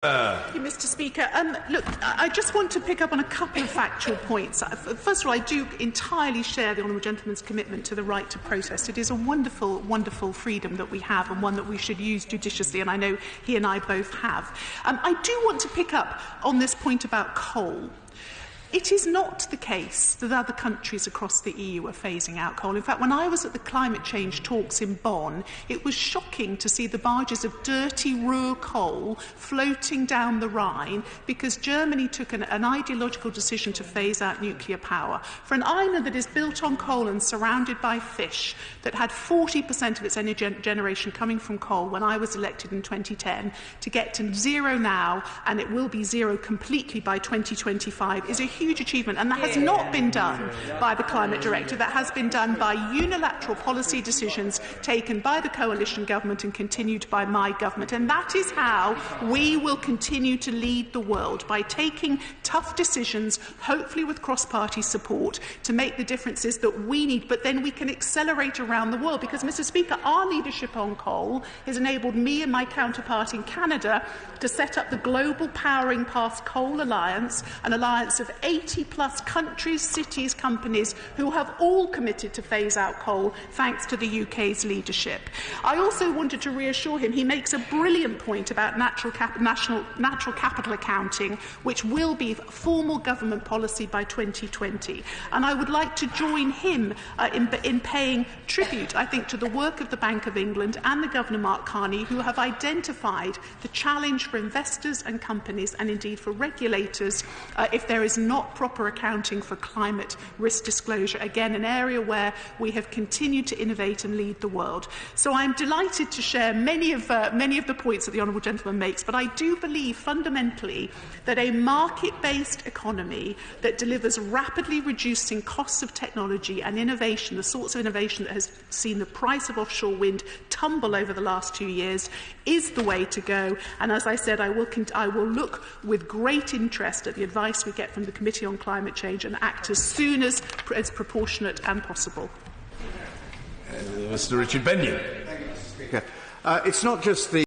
Thank you, Mr. Speaker. Look, I just want to pick up on a couple of factual points. First of all, I do entirely share the honourable gentleman's commitment to the right to protest. It is a wonderful, wonderful freedom that we have, and one that we should use judiciously, and I know he and I both have. I do want to pick up on this point about coal. It is not the case that other countries across the EU are phasing out coal. In fact, when I was at the climate change talks in Bonn, it was shocking to see the barges of dirty Ruhr coal floating down the Rhine because Germany took an ideological decision to phase out nuclear power. For an island that is built on coal and surrounded by fish, that had 40% of its energy generation coming from coal when I was elected in 2010, to get to zero now, and it will be zero completely by 2025, is a huge achievement, and that has not been done by the Climate Directive. That has been done by unilateral policy decisions taken by the coalition government and continued by my government. And that is how we will continue to lead the world, by taking tough decisions, hopefully with cross-party support, to make the differences that we need. But then we can accelerate around the world, because, Mr. Speaker, our leadership on coal has enabled me and my counterpart in Canada to set up the Global Powering Past Coal Alliance, an alliance of 80-plus countries, cities, companies who have all committed to phase out coal thanks to the UK's leadership. I also wanted to reassure him. He makes a brilliant point about natural capital accounting, which will be formal government policy by 2020. And I would like to join him in paying tribute, I think, to the work of the Bank of England and the Governor Mark Carney, who have identified the challenge for investors and companies, and indeed for regulators, if there is not proper accounting for climate risk disclosure. Again, an area where we have continued to innovate and lead the world. So I'm delighted to share many of the points that the honourable gentleman makes, but I do believe fundamentally that a market-based economy that delivers rapidly reducing costs of technology and innovation, the sorts of innovation that has seen the price of offshore wind tumble over the last 2 years, is the way to go. And as I said, I will look with great interest at the advice we get from the Committee on Climate Change and act as soon as proportionate and possible. Mr. Richard Benyon. Thank you, Mr. Speaker. It's not just the